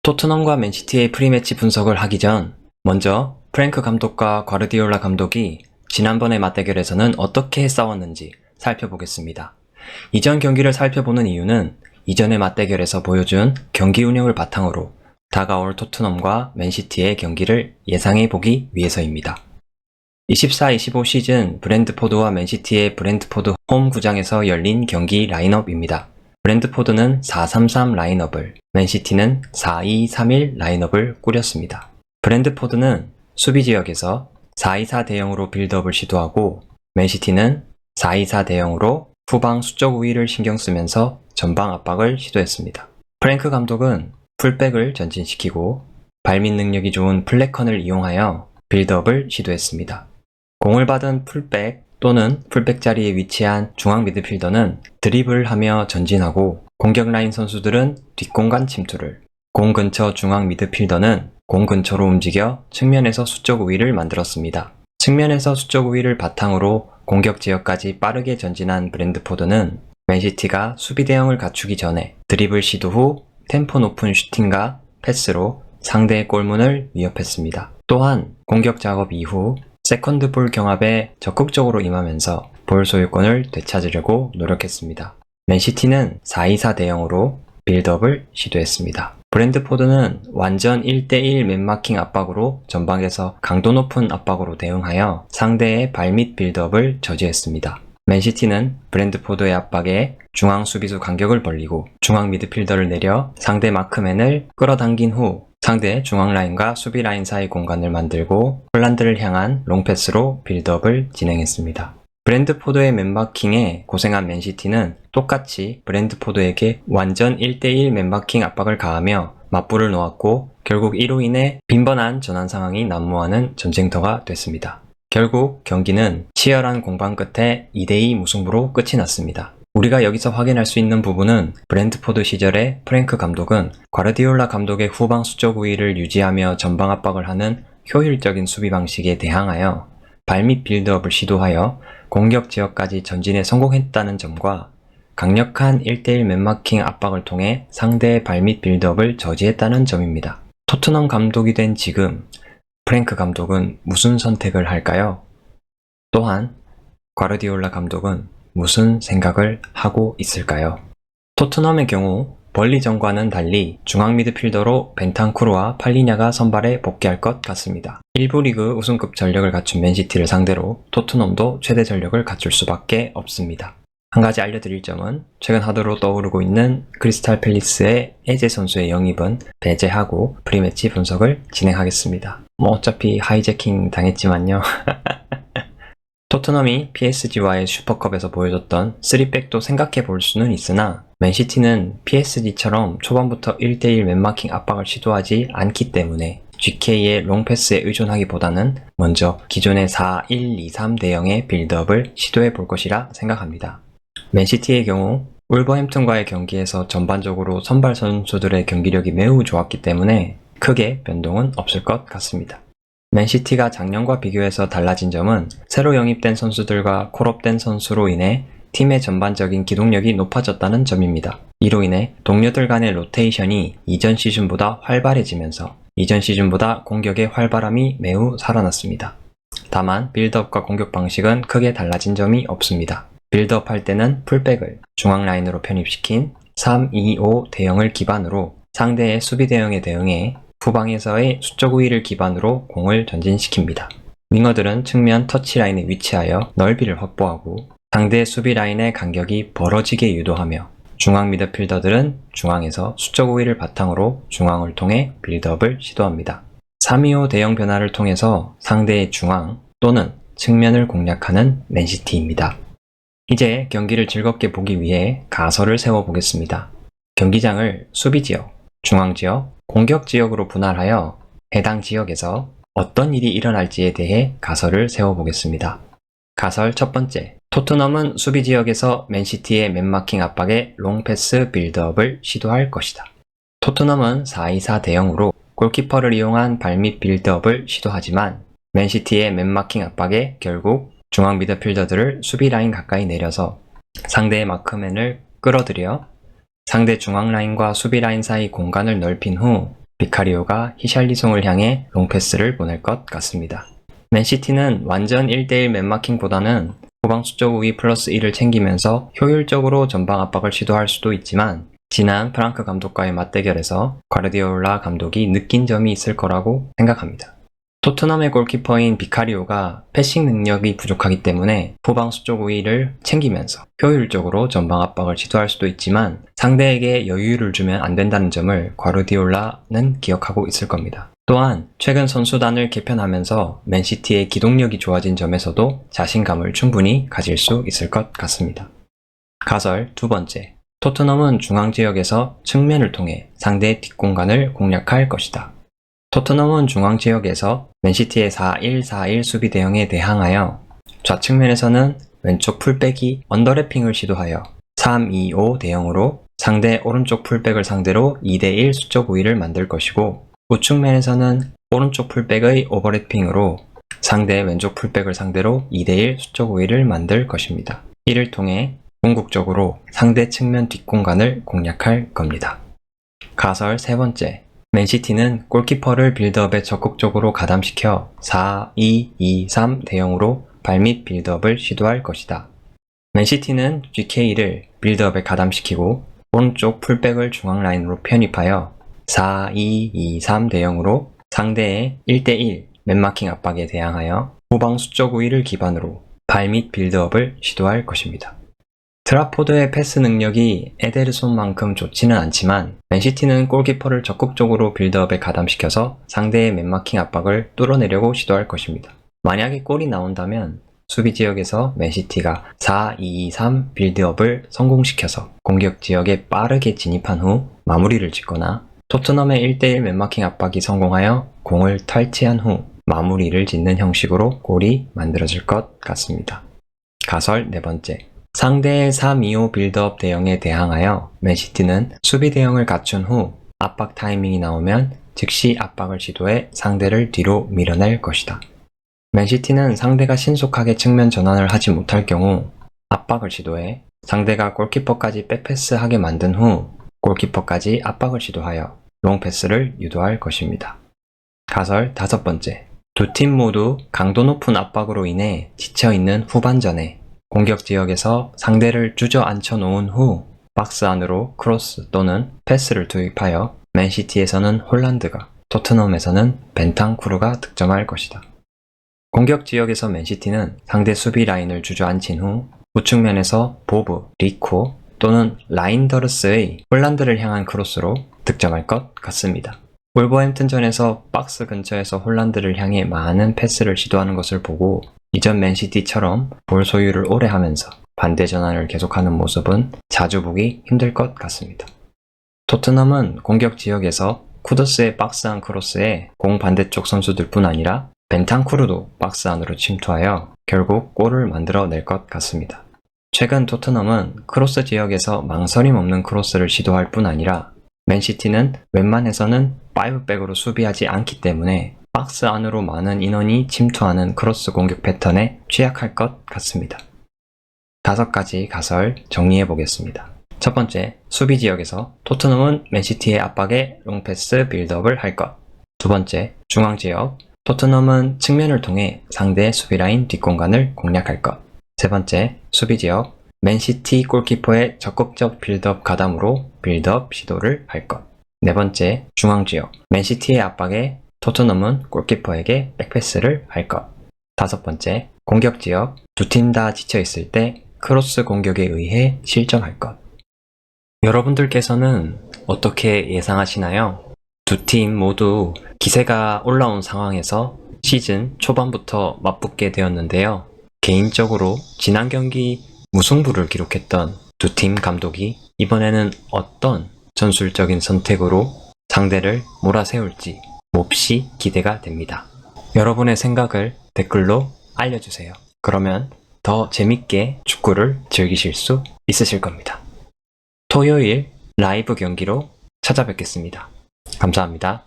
토트넘과 맨시티의 프리매치 분석을 하기 전 먼저 프랭크 감독과 과르디올라 감독이 지난번의 맞대결에서는 어떻게 싸웠는지 살펴보겠습니다. 이전 경기를 살펴보는 이유는 이전의 맞대결에서 보여준 경기 운영을 바탕으로 다가올 토트넘과 맨시티의 경기를 예상해보기 위해서입니다. 24-25 시즌 브랜트포드와 맨시티의 브랜트포드 홈 구장에서 열린 경기 라인업입니다. 브랜트포드는 4-3-3 라인업을, 맨시티는 4-2-3-1 라인업을 꾸렸습니다. 브랜트포드는 수비 지역에서 4-2-4 대형으로 빌드업을 시도하고, 맨시티는 4-2-4 대형으로 후방 수적 우위를 신경 쓰면서 전방 압박을 시도했습니다. 프랭크 감독은 풀백을 전진시키고 발밑 능력이 좋은 플래컨을 이용하여 빌드업을 시도했습니다. 공을 받은 풀백 또는 풀백 자리에 위치한 중앙 미드필더는 드리블하며 전진하고, 공격 라인 선수들은 뒷공간 침투를, 공 근처 중앙 미드필더는 공 근처로 움직여 측면에서 수적 우위를 만들었습니다. 측면에서 수적 우위를 바탕으로 공격 지역까지 빠르게 전진한 브랜트포드는 맨시티가 수비 대형을 갖추기 전에 드리블 시도 후 템포 높은 슈팅과 패스로 상대의 골문을 위협했습니다. 또한 공격 작업 이후 세컨드 볼 경합에 적극적으로 임하면서 볼 소유권을 되찾으려고 노력했습니다. 맨시티는 4-2-4 대형으로 빌드업을 시도했습니다. 브랜트포드는 완전 1대1 맨마킹 압박으로 전방에서 강도 높은 압박으로 대응하여 상대의 발밑 빌드업을 저지했습니다. 맨시티는 브랜트포드의 압박에 중앙 수비수 간격을 벌리고 중앙 미드필더를 내려 상대 마크맨을 끌어당긴 후 상대 중앙 라인과 수비 라인 사이 공간을 만들고 홀란드를 향한 롱패스로 빌드업을 진행했습니다. 브랜트포드의 맨마킹에 고생한 맨시티는 똑같이 브랜트포드에게 완전 1대1 맨마킹 압박을 가하며 맞불을 놓았고, 결국 이로 인해 빈번한 전환 상황이 난무하는 전쟁터가 됐습니다. 결국 경기는 치열한 공방 끝에 2대2 무승부로 끝이 났습니다. 우리가 여기서 확인할 수 있는 부분은 브랜트포드 시절에 프랭크 감독은 과르디올라 감독의 후방 수적 우위를 유지하며 전방 압박을 하는 효율적인 수비 방식에 대항하여 발밑 빌드업을 시도하여 공격 지역까지 전진에 성공했다는 점과 강력한 1대1 맨마킹 압박을 통해 상대의 발밑 빌드업을 저지했다는 점입니다. 토트넘 감독이 된 지금 프랭크 감독은 무슨 선택을 할까요? 또한 과르디올라 감독은 무슨 생각을 하고 있을까요? 토트넘의 경우 벌리전과는 달리 중앙 미드필더로 벤탄쿠르와 팔리냐가 선발에 복귀할 것 같습니다. 1부 리그 우승급 전력을 갖춘 맨시티를 상대로 토트넘도 최대 전력을 갖출 수밖에 없습니다. 한 가지 알려드릴 점은 최근 하드로 떠오르고 있는 크리스탈 팰리스의 에제 선수의 영입은 배제하고 프리매치 분석을 진행하겠습니다. 어차피 하이제킹 당했지만요. 토트넘이 PSG와의 슈퍼컵에서 보여줬던 3백도 생각해 볼 수는 있으나 맨시티는 PSG처럼 초반부터 1대1 맨마킹 압박을 시도하지 않기 때문에 GK의 롱패스에 의존하기보다는 먼저 기존의 4-1-2-3 대형의 빌드업을 시도해 볼 것이라 생각합니다. 맨시티의 경우 울버햄튼과의 경기에서 전반적으로 선발 선수들의 경기력이 매우 좋았기 때문에 크게 변동은 없을 것 같습니다. 맨시티가 작년과 비교해서 달라진 점은 새로 영입된 선수들과 콜업된 선수로 인해 팀의 전반적인 기동력이 높아졌다는 점입니다. 이로 인해 동료들 간의 로테이션이 이전 시즌보다 활발해지면서 이전 시즌보다 공격의 활발함이 매우 살아났습니다. 다만 빌드업과 공격 방식은 크게 달라진 점이 없습니다. 빌드업 할 때는 풀백을 중앙 라인으로 편입시킨 3-2-5 대형을 기반으로 상대의 수비 대형에 대응해 후방에서의 수적 우위를 기반으로 공을 전진시킵니다. 윙어들은 측면 터치라인에 위치하여 넓이를 확보하고 상대 수비 라인의 간격이 벌어지게 유도하며 중앙 미드필더들은 중앙에서 수적 우위를 바탕으로 중앙을 통해 빌드업을 시도합니다. 3-2-5 대형 변화를 통해서 상대의 중앙 또는 측면을 공략하는 맨시티입니다. 이제 경기를 즐겁게 보기 위해 가설을 세워보겠습니다. 경기장을 수비지역, 중앙지역, 공격지역으로 분할하여 해당 지역에서 어떤 일이 일어날지에 대해 가설을 세워보겠습니다. 가설 첫 번째, 토트넘은 수비지역에서 맨시티의 맨마킹 압박에 롱패스 빌드업을 시도할 것이다. 토트넘은 4-2-4 대형으로 골키퍼를 이용한 발밑 빌드업을 시도하지만 맨시티의 맨마킹 압박에 결국 중앙 미드필더들을 수비 라인 가까이 내려서 상대의 마크맨을 끌어들여 상대 중앙 라인과 수비 라인 사이 공간을 넓힌 후 비카리오가 히샬리송을 향해 롱패스를 보낼 것 같습니다. 맨시티는 완전 1대1 맨마킹보다는 후방 수적 우위 플러스 1을 챙기면서 효율적으로 전방 압박을 시도할 수도 있지만 지난 프랑크 감독과의 맞대결에서 과르디올라 감독이 느낀 점이 있을 거라고 생각합니다. 토트넘의 골키퍼인 비카리오가 패싱 능력이 부족하기 때문에 후방 수적 우위를 챙기면서 효율적으로 전방 압박을 시도할 수도 있지만 상대에게 여유를 주면 안 된다는 점을 과르디올라는 기억하고 있을 겁니다. 또한 최근 선수단을 개편하면서 맨시티의 기동력이 좋아진 점에서도 자신감을 충분히 가질 수 있을 것 같습니다. 가설 두 번째, 토트넘은 중앙지역에서 측면을 통해 상대의 뒷공간을 공략할 것이다. 토트넘은 중앙지역에서 맨시티의 4-1-4-1 수비 대형에 대항하여 좌측면에서는 왼쪽 풀백이 언더래핑을 시도하여 3-2-5 대형으로 상대 오른쪽 풀백을 상대로 2대1 수적 우위를 만들 것이고 우측면에서는 오른쪽 풀백의 오버래핑으로 상대 왼쪽 풀백을 상대로 2대1 수적 우위를 만들 것입니다. 이를 통해 궁극적으로 상대 측면 뒷공간을 공략할 겁니다. 가설 세 번째, 맨시티는 골키퍼를 빌드업에 적극적으로 가담시켜 4-2-2-3 대형으로 발밑 빌드업을 시도할 것이다. 맨시티는 GK를 빌드업에 가담시키고 오른쪽 풀백을 중앙 라인으로 편입하여 4-2-2-3 대형으로 상대의 1대1 맨마킹 압박에 대항하여 후방 수적 우위를 기반으로 발밑 빌드업을 시도할 것입니다. 트라포드의 패스 능력이 에데르손만큼 좋지는 않지만 맨시티는 골키퍼를 적극적으로 빌드업에 가담시켜서 상대의 맨마킹 압박을 뚫어내려고 시도할 것입니다. 만약에 골이 나온다면 수비 지역에서 맨시티가 4-2-3 빌드업을 성공시켜서 공격 지역에 빠르게 진입한 후 마무리를 짓거나 토트넘의 1대1 맨마킹 압박이 성공하여 공을 탈취한 후 마무리를 짓는 형식으로 골이 만들어질 것 같습니다. 가설 네 번째, 상대의 3-2-5 빌드업 대형에 대항하여 맨시티는 수비 대형을 갖춘 후 압박 타이밍이 나오면 즉시 압박을 시도해 상대를 뒤로 밀어낼 것이다. 맨시티는 상대가 신속하게 측면 전환을 하지 못할 경우 압박을 시도해 상대가 골키퍼까지 백패스하게 만든 후 골키퍼까지 압박을 시도하여 롱패스를 유도할 것입니다. 가설 다섯 번째, 두 팀 모두 강도 높은 압박으로 인해 지쳐있는 후반전에 공격 지역에서 상대를 주저앉혀 놓은 후 박스 안으로 크로스 또는 패스를 투입하여 맨시티에서는 홀란드가, 토트넘에서는 벤탄쿠르가 득점할 것이다. 공격 지역에서 맨시티는 상대 수비 라인을 주저앉힌 후 우측면에서 보브, 리코 또는 라인더르스의 홀란드를 향한 크로스로 득점할 것 같습니다. wolverhampton전에서 박스 근처에서 홀란드를 향해 많은 패스를 시도하는 것을 보고 이전 맨시티처럼 볼 소유를 오래 하면서 반대 전환을 계속하는 모습은 자주 보기 힘들 것 같습니다. 토트넘은 공격 지역에서 쿠더스의 박스 안 크로스에 공 반대쪽 선수들뿐 아니라 벤탄쿠르도 박스 안으로 침투하여 결국 골을 만들어 낼 것 같습니다. 최근 토트넘은 크로스 지역에서 망설임 없는 크로스를 시도할 뿐 아니라 맨시티는 웬만해서는 5백으로 수비하지 않기 때문에 박스 안으로 많은 인원이 침투하는 크로스 공격 패턴에 취약할 것 같습니다. 5가지 가설 정리해 보겠습니다. 첫 번째, 수비 지역에서 토트넘은 맨시티의 압박에 롱패스 빌드업을 할 것. 두 번째, 중앙 지역, 토트넘은 측면을 통해 상대의 수비라인 뒷공간을 공략할 것. 세 번째, 수비 지역, 맨시티 골키퍼의 적극적 빌드업 가담으로 빌드업 시도를 할 것. 네 번째, 중앙 지역, 맨시티의 압박에 토트넘은 골키퍼에게 백패스를 할 것. 다섯 번째, 공격 지역, 두 팀 다 지쳐있을 때 크로스 공격에 의해 실점할 것. 여러분들께서는 어떻게 예상하시나요? 두 팀 모두 기세가 올라온 상황에서 시즌 초반부터 맞붙게 되었는데요. 개인적으로 지난 경기 무승부를 기록했던 두 팀 감독이 이번에는 어떤 전술적인 선택으로 상대를 몰아세울지 몹시 기대가 됩니다. 여러분의 생각을 댓글로 알려주세요. 그러면 더 재밌게 축구를 즐기실 수 있으실 겁니다. 토요일 라이브 경기로 찾아뵙겠습니다. 감사합니다.